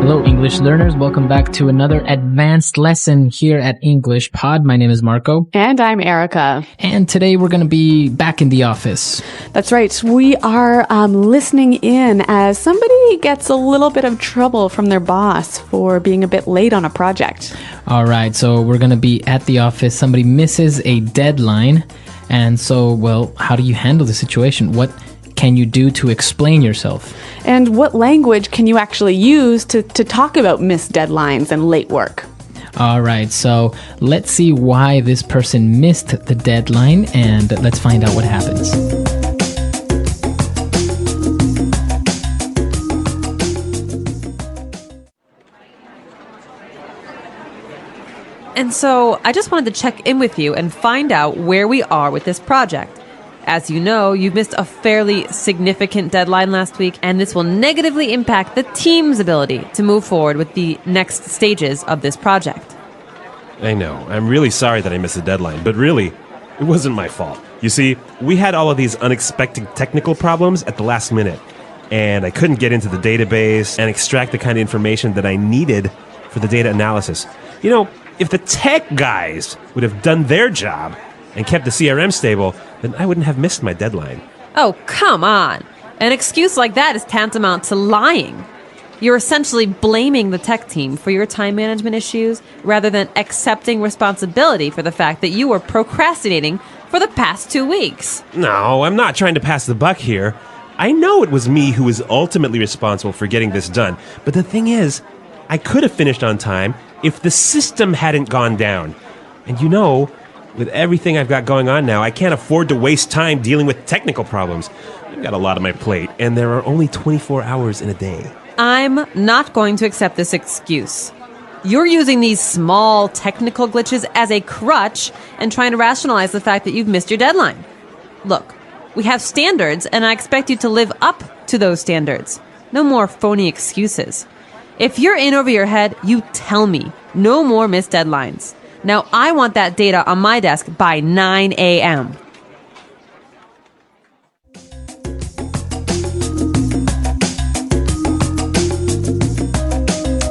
Hello, English learners. Welcome back to another advanced lesson here at English Pod. My name is Marco. And I'm Erica. And today we're going to be back in the office. That's right. We are listening in as somebody gets a little bit of trouble from their boss for being a bit late on a project. All right, so we're going to be at the office. Somebody misses a deadline. And so, well, how do you handle the situation? What can you do to explain yourself? And what language can you actually use to talk about missed deadlines and late work? All right, so let's see why this person missed the deadline, and let's find out what happens. And so I just wanted to check in with you and find out where we are with this project. As you know, you missed a fairly significant deadline last week, and this will negatively impact the team's ability to move forward with the next stages of this project. I know. I'm really sorry that I missed the deadline, but really, it wasn't my fault. You see, we had all of these unexpected technical problems at the last minute, and I couldn't get into the database and extract the kind of information that I needed for the data analysis. You know, if the tech guys would have done their job and kept the CRM stable, then I wouldn't have missed my deadline. Oh, come on. An excuse like that is tantamount to lying. You're essentially blaming the tech team for your time management issues rather than accepting responsibility for the fact that you were procrastinating for the past 2 weeks. No, I'm not trying to pass the buck here. I know it was me who was ultimately responsible for getting this done. But the thing is, I could have finished on time if the system hadn't gone down. And you know, with everything I've got going on now, I can't afford to waste time dealing with technical problems. I've got a lot on my plate, and there are only 24 hours in a day. I'm not going to accept this excuse. You're using these small technical glitches as a crutch and trying to rationalize the fact that you've missed your deadline. Look, we have standards, and I expect you to live up to those standards. No more phony excuses. If you're in over your head, you tell me. No more missed deadlines. Now, I want that data on my desk by 9 a.m.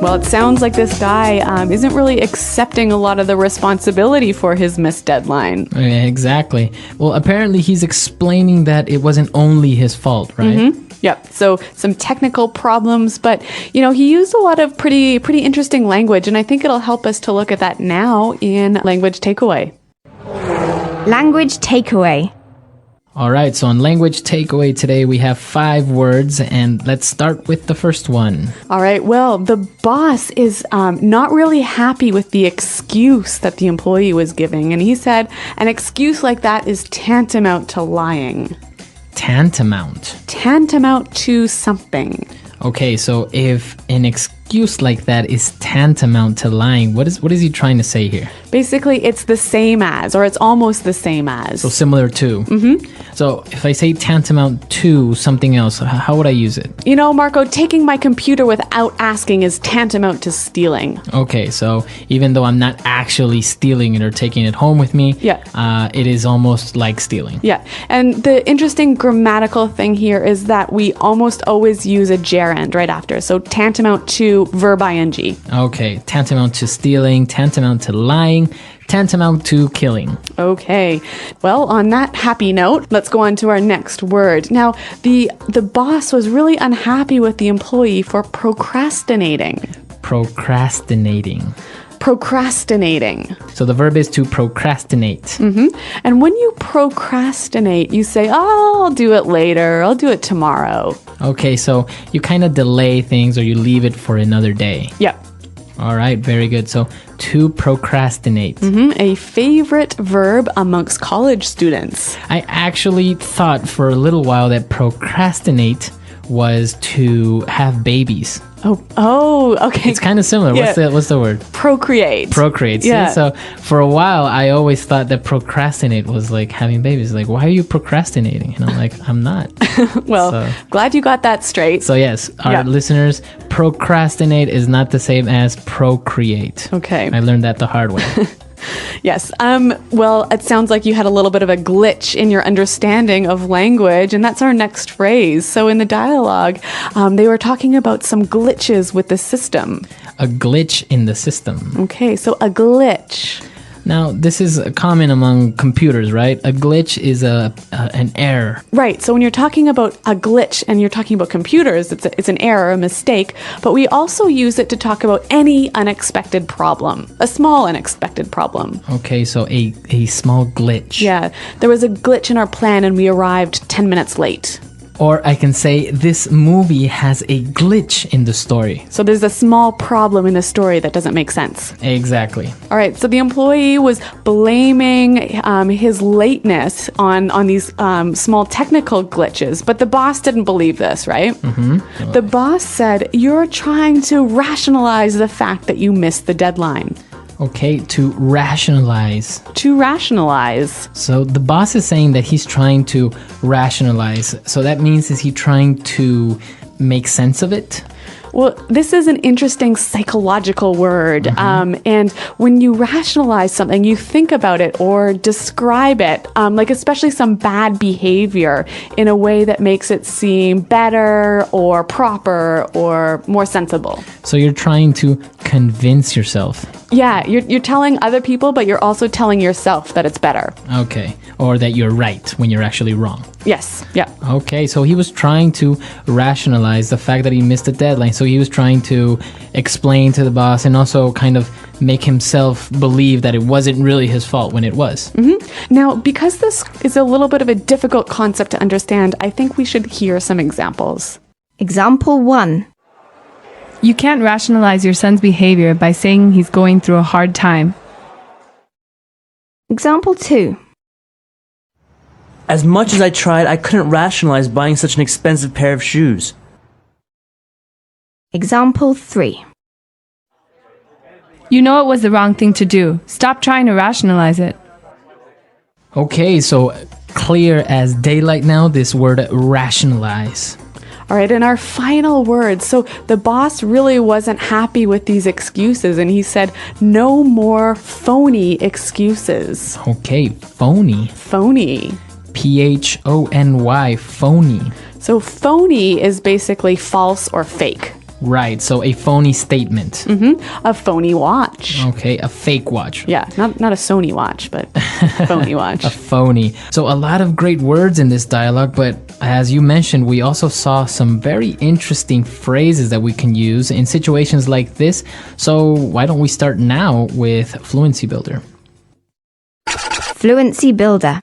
Well, it sounds like this guy isn't really accepting a lot of the responsibility for his missed deadline. Yeah, exactly. Well, apparently he's explaining that it wasn't only his fault, right? Mm-hmm. Yep. So some technical problems, but he used a lot of pretty interesting language, and I think it'll help us to look at that now in Language Takeaway. Language Takeaway. All right, so on Language Takeaway today, we have 5 words, and let's start with the first one. All right, well, the boss is not really happy with the excuse that the employee was giving, and he said an excuse like that is tantamount to lying. Tantamount. Tantamount to something. Okay, so if an excuse like that is tantamount to lying, what is he trying to say here? Basically, it's the same as, or it's almost the same as. So similar to. Mm-hmm. So if I say tantamount to something else, how would I use it? Marco, taking my computer without asking is tantamount to stealing. Okay, so even though I'm not actually stealing it or taking it home with me, it is almost like stealing. Yeah, and the interesting grammatical thing here is that we almost always use a gerund right after. So tantamount to verb ing. Okay, tantamount to stealing, tantamount to lying, tantamount to killing. Okay, well, on that happy note, let's go on to our next word. Now, the boss was really unhappy with the employee for procrastinating. Procrastinating. So the verb is to procrastinate. Mm-hmm. And when you procrastinate, you say, oh, I'll do it later. I'll do it tomorrow. Okay, so you kind of delay things or you leave it for another day. Yep. All right, very good. So to procrastinate. Mm-hmm. A favorite verb amongst college students. I actually thought for a little while that procrastinate was to have babies. Oh, okay. It's kind of similar. Yeah. What's the word? Procreate. See? Yeah. So for a while, I always thought that procrastinate was like having babies. Like, why are you procrastinating? And I'm like, I'm not. Well, glad you got that straight. So yes, our listeners, procrastinate is not the same as procreate. Okay. I learned that the hard way. Yes. Well, it sounds like you had a little bit of a glitch in your understanding of language, and that's our next phrase. So in the dialogue, they were talking about some glitches with the system. A glitch in the system. Okay, so a glitch. Now, this is common among computers, right? A glitch is an error. Right. So when you're talking about a glitch and you're talking about computers, it's an error, a mistake. But we also use it to talk about any unexpected problem, a small unexpected problem. Okay, so a small glitch. Yeah. There was a glitch in our plan and we arrived 10 minutes late. Or I can say this movie has a glitch in the story. So there's a small problem in the story that doesn't make sense. Exactly. All right, so the employee was blaming his lateness on these small technical glitches, but the boss didn't believe this, right? Mm-hmm. The boss said, "You're trying to rationalize the fact that you missed the deadline." Okay, to rationalize. To rationalize. So the boss is saying that he's trying to rationalize. So that means, is he trying to make sense of it? Well, this is an interesting psychological word. And when you rationalize something, you think about it or describe it, like especially some bad behavior, in a way that makes it seem better or proper or more sensible. So you're trying to convince yourself. Yeah, you're telling other people, but you're also telling yourself that it's better. Okay. Or that you're right when you're actually wrong. Yes, yeah. Okay, so he was trying to rationalize the fact that he missed the deadline. So he was trying to explain to the boss and also kind of make himself believe that it wasn't really his fault when it was. Mm-hmm. Now, because this is a little bit of a difficult concept to understand, I think we should hear some examples. Example 1. You can't rationalize your son's behavior by saying he's going through a hard time. Example 2. As much as I tried, I couldn't rationalize buying such an expensive pair of shoes. Example 3. You know it was the wrong thing to do. Stop trying to rationalize it. Okay, so clear as daylight now, this word rationalize. All right, and our final word. So the boss really wasn't happy with these excuses, and he said, "No more phony excuses." Okay, phony. Phony. Phony, phony. So phony is basically false or fake. Right, so a phony statement. A phony watch. Okay, a fake watch. Yeah, not a Sony watch, but phony watch. A phony. So a lot of great words in this dialogue, but as you mentioned, we also saw some very interesting phrases that we can use in situations like this. So why don't we start now with Fluency Builder? Fluency Builder.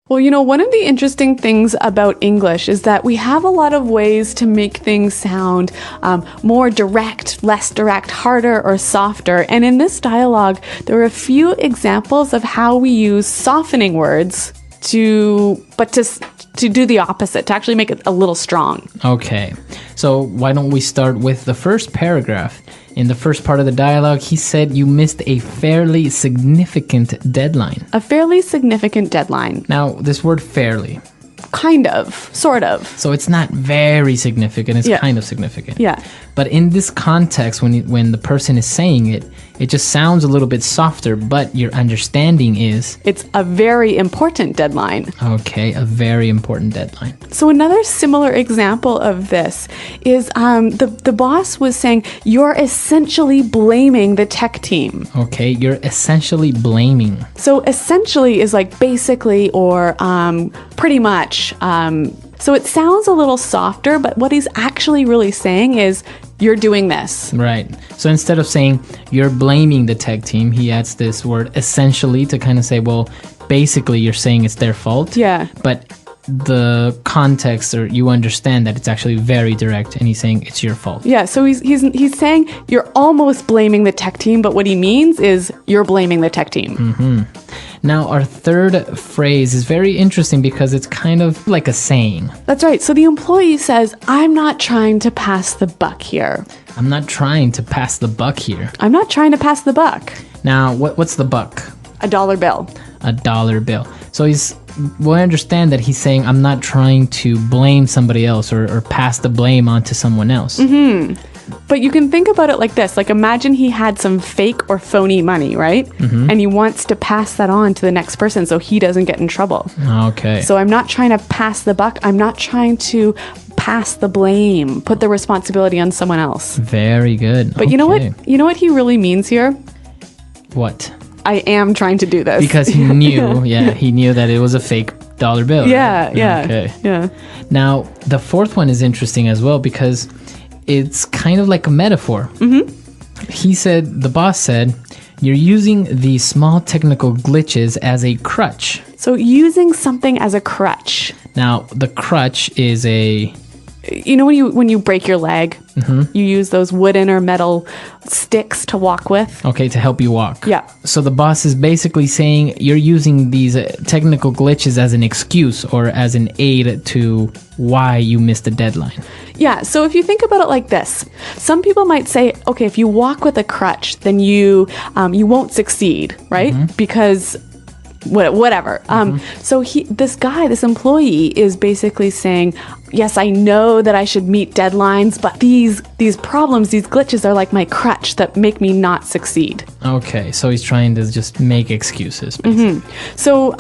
Well, you know, one of the interesting things about English is that we have a lot of ways to make things sound more direct, less direct, harder or softer. And in this dialogue, there are a few examples of how we use softening words to do the opposite, to actually make it a little strong. Okay, so why don't we start with the first paragraph? In the first part of the dialogue, he said you missed a fairly significant deadline. A fairly significant deadline. Now, this word fairly. Kind of, sort of. So it's not very significant, it's kind of significant. Yeah. But in this context, when the person is saying it, it just sounds a little bit softer, but your understanding is... It's a very important deadline. Okay, a very important deadline. So another similar example of this is the boss was saying, "You're essentially blaming the tech team." Okay, you're essentially blaming. So essentially is like basically or pretty much. So it sounds a little softer, but what he's actually really saying is, "You're doing this." Right. So instead of saying you're blaming the tech team, he adds this word essentially to kind of say, well, basically you're saying it's their fault. Yeah. But the context, or you understand that it's actually very direct, and he's saying it's your fault. Yeah, so he's saying you're almost blaming the tech team, but what he means is you're blaming the tech team. Mm-hmm. Now, our third phrase is very interesting because it's kind of like a saying. That's right. So the employee says, "I'm not trying to pass the buck here." I'm not trying to pass the buck here. I'm not trying to pass the buck. Now, what's the buck? $1 bill. $1 bill. So we understand that he's saying, I'm not trying to blame somebody else or pass the blame onto someone else. Mm-hmm. But you can think about it like this. Like imagine he had some fake or phony money, right? And he wants to pass that on to the next person so he doesn't get in trouble. Okay. So I'm not trying to pass the buck. I'm not trying to pass the blame, put the responsibility on someone else. Very good. But you know what? You know what he really means here? What? I am trying to do this. Because he knew, he knew that it was a fake dollar bill. Yeah, right? yeah. Okay. Yeah. Now, the fourth one is interesting as well because it's kind of like a metaphor. The boss said, you're using these small technical glitches as a crutch. So using something as a crutch. Now, the crutch is You know when you break your leg, you use those wooden or metal sticks to walk with? okay, to help you walk. Yeah. So the boss is basically saying you're using these technical glitches as an excuse or as an aid to why you missed the deadline. Yeah, so if you think about it like this, some people might say, okay, if you walk with a crutch, then you won't succeed, right? Because whatever. So this employee is basically saying, yes, I know that I should meet deadlines, but these problems, these glitches are like my crutch that make me not succeed. Okay, so he's trying to just make excuses. Basically. So,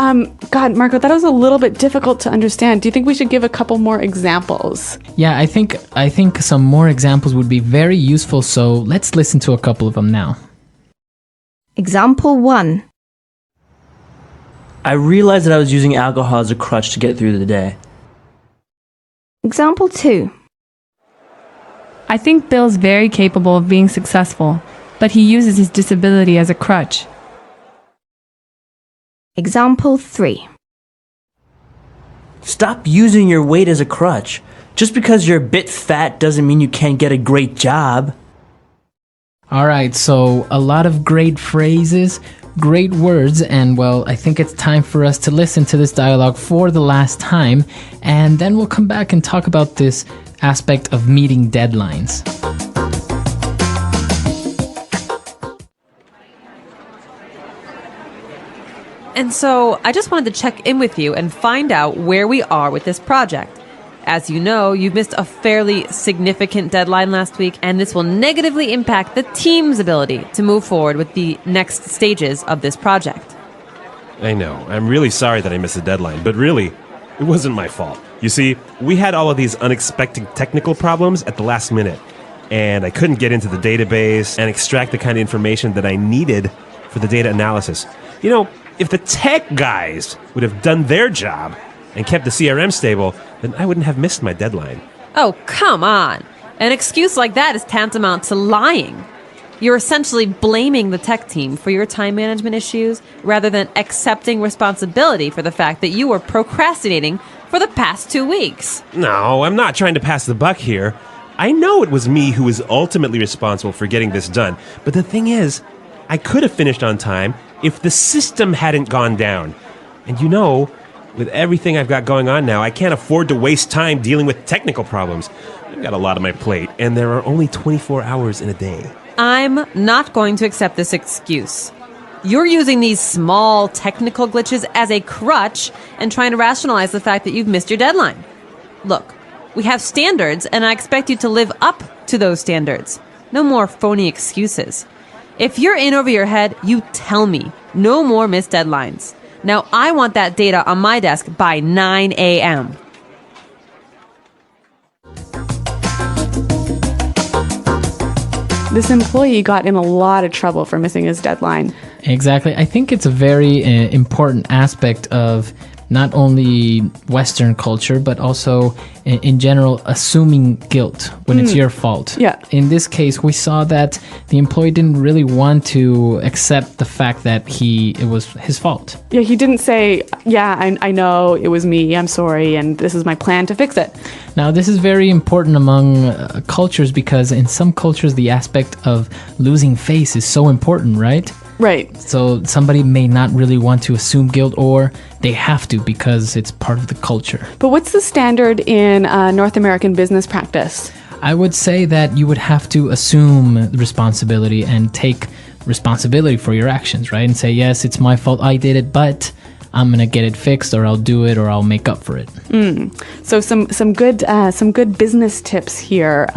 God, Marco, that was a little bit difficult to understand. Do you think we should give a couple more examples? Yeah, I think some more examples would be very useful, so let's listen to a couple of them now. Example 1. I realized that I was using alcohol as a crutch to get through the day. Example 2. I think Bill's very capable of being successful, but he uses his disability as a crutch. Example 3. Stop using your weight as a crutch. Just because you're a bit fat doesn't mean you can't get a great job. All right, so a lot of great phrases, great words, and well, I think it's time for us to listen to this dialogue for the last time, and then we'll come back and talk about this aspect of meeting deadlines. And so I just wanted to check in with you and find out where we are with this project. As you know, you missed a fairly significant deadline last week, and this will negatively impact the team's ability to move forward with the next stages of this project. I know. I'm really sorry that I missed the deadline, but really, it wasn't my fault. You see, we had all of these unexpected technical problems at the last minute, and I couldn't get into the database and extract the kind of information that I needed for the data analysis. You know, if the tech guys would have done their job and kept the CRM stable, then I wouldn't have missed my deadline. Oh, come on. An excuse like that is tantamount to lying. You're essentially blaming the tech team for your time management issues rather than accepting responsibility for the fact that you were procrastinating for the past 2 weeks. No, I'm not trying to pass the buck here. I know it was me who was ultimately responsible for getting this done, but the thing is, I could have finished on time if the system hadn't gone down. And you know, with everything I've got going on now, I can't afford to waste time dealing with technical problems. I've got a lot on my plate, and there are only 24 hours in a day. I'm not going to accept this excuse. You're using these small technical glitches as a crutch and trying to rationalize the fact that you've missed your deadline. Look, we have standards, and I expect you to live up to those standards. No more phony excuses. If you're in over your head, you tell me. No more missed deadlines. Now, I want that data on my desk by 9 a.m. This employee got in a lot of trouble for missing his deadline. Exactly. I think it's a very important aspect of not only Western culture, but also in general, assuming guilt when it's your fault. Yeah. In this case, we saw that the employee didn't really want to accept the fact that it was his fault. Yeah, he didn't say, yeah, I know it was me, I'm sorry, and this is my plan to fix it. Now, this is very important among cultures because in some cultures, the aspect of losing face is so important, right? Right. So somebody may not really want to assume guilt, or they have to because it's part of the culture. But what's the standard in North American business practice? I would say that you would have to assume responsibility and take responsibility for your actions, right? And say, yes, it's my fault, I did it, but I'm going to get it fixed, or I'll do it, or I'll make up for it. So some good business tips here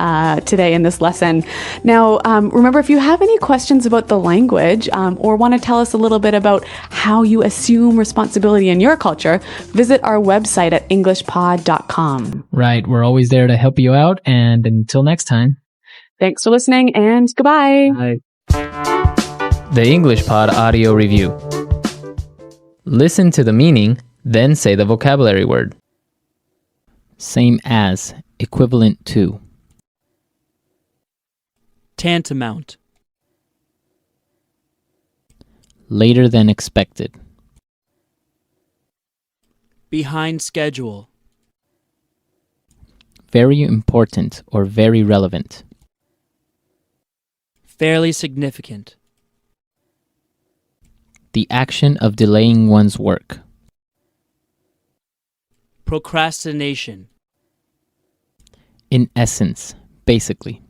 today in this lesson. Now, remember, if you have any questions about the language or want to tell us a little bit about how you assume responsibility in your culture, visit our website at englishpod.com. Right. We're always there to help you out. And until next time. Thanks for listening, and goodbye. Bye. The English Pod Audio Review. Listen to the meaning, then say the vocabulary word. Same as, equivalent to. Tantamount. Later than expected. Behind schedule. Very important or very relevant. Fairly significant. The action of delaying one's work. Procrastination. In essence, basically.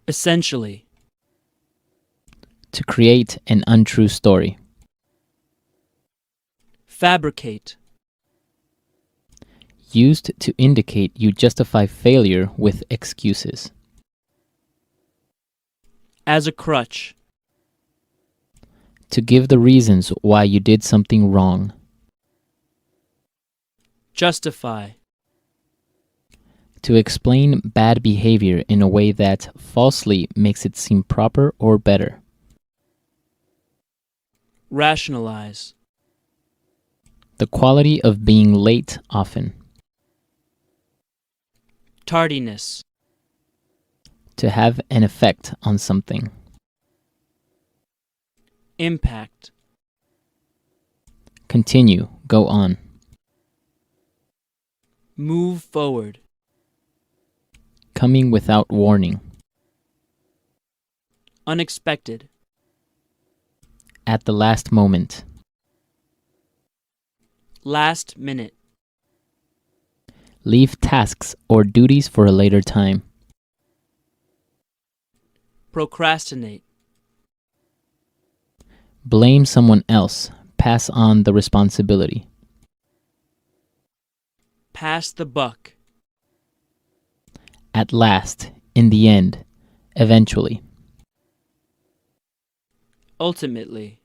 Essentially. To create an untrue story. Fabricate. Used to indicate you justify failure with excuses. As a crutch. To give the reasons why you did something wrong. Justify. To explain bad behavior in a way that falsely makes it seem proper or better. Rationalize. The quality of being late often. Tardiness. To have an effect on something. Impact. Continue, go on. Move forward. Coming without warning. Unexpected. At the last moment. Last minute. Leave tasks or duties for a later time. Procrastinate. Blame someone else. Pass on the responsibility. Pass the buck. At last, in the end, eventually. Ultimately.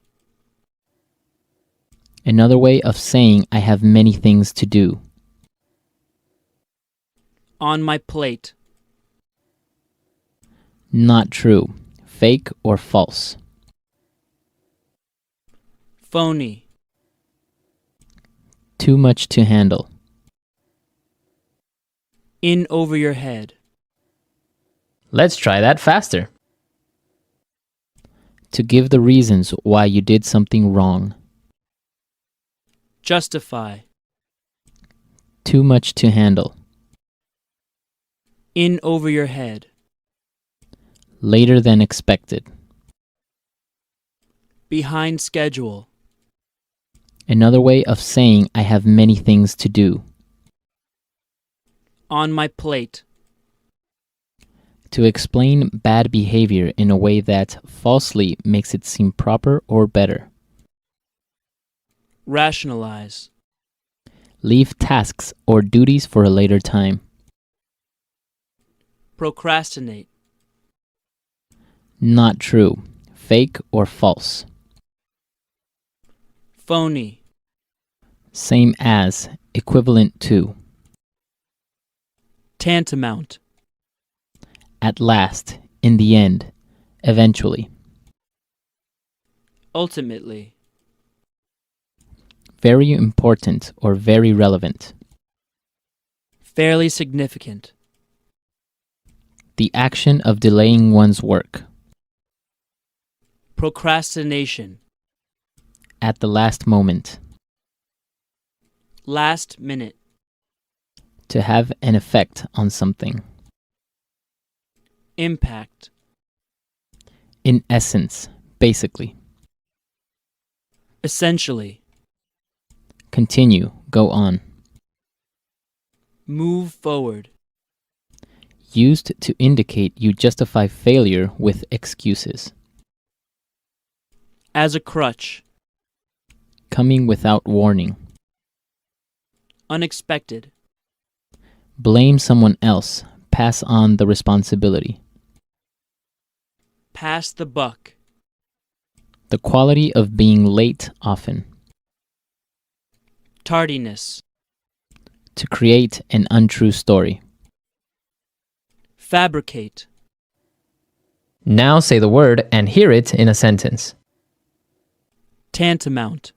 Another way of saying I have many things to do. On my plate. Not true. Fake or false. Phony. Too much to handle. In over your head. Let's try that faster. To give the reasons why you did something wrong. Justify. Too much to handle. In over your head. Later than expected. Behind schedule. Another way of saying I have many things to do. On my plate. To explain bad behavior in a way that falsely makes it seem proper or better. Rationalize. Leave tasks or duties for a later time. Procrastinate. Not true. Fake or false. Phony. Same as, equivalent to. Tantamount. At last, in the end, eventually. Ultimately. Very important or very relevant. Fairly significant. The action of delaying one's work. Procrastination. At the last moment. Last minute. To have an effect on something. Impact. In essence, basically. Essentially. Continue, go on. Move forward. Used to indicate you justify failure with excuses. As a crutch. coming without warning. Unexpected. Blame someone else. Pass on the responsibility. Pass the buck. The quality of being late often. Tardiness. To create an untrue story. Fabricate. Now say the word and hear it in a sentence. Tantamount.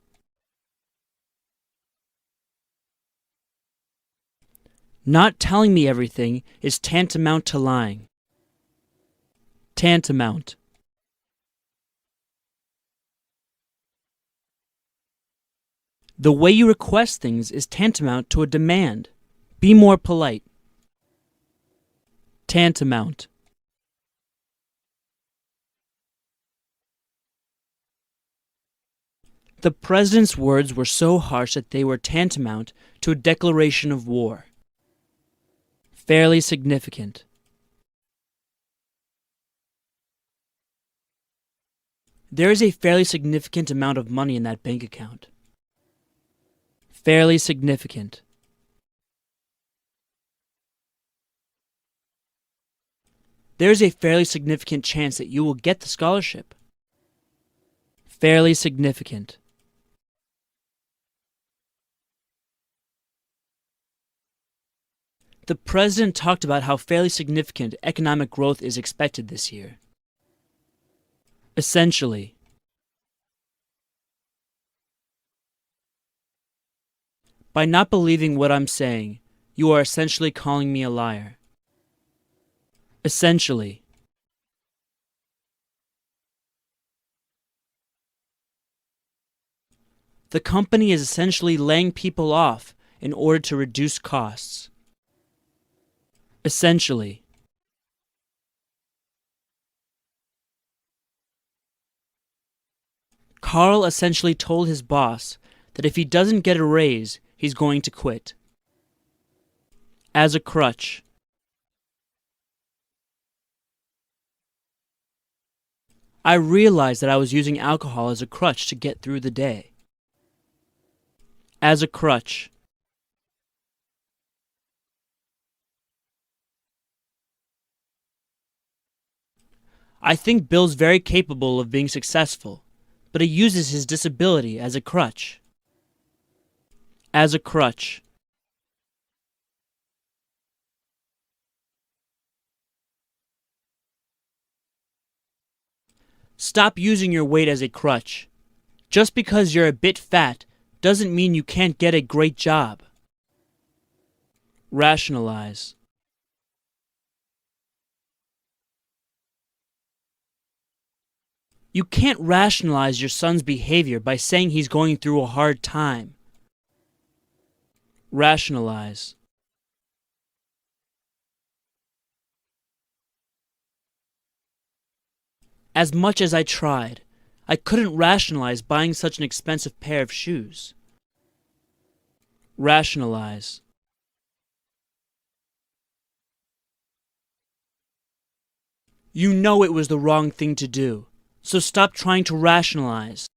Not telling me everything is tantamount to lying. Tantamount. The way you request things is tantamount to a demand. Be more polite. Tantamount. The president's words were so harsh that they were tantamount to a declaration of war. Fairly significant. There is a fairly significant amount of money in that bank account. Fairly significant. There is a fairly significant chance that you will get the scholarship. Fairly significant. The president talked about how fairly significant economic growth is expected this year. Essentially. By not believing what I'm saying, you are essentially calling me a liar. Essentially. The company is essentially laying people off in order to reduce costs. Essentially. Carl essentially told his boss that if he doesn't get a raise, he's going to quit. As a crutch. I realized that I was using alcohol as a crutch to get through the day. As a crutch. I think Bill's very capable of being successful, but he uses his disability as a crutch. As a crutch. Stop using your weight as a crutch. Just because you're a bit fat doesn't mean you can't get a great job. Rationalize. You can't rationalize your son's behavior by saying he's going through a hard time. Rationalize. As much as I tried, I couldn't rationalize buying such an expensive pair of shoes. Rationalize. You know it was the wrong thing to do, so stop trying to rationalize.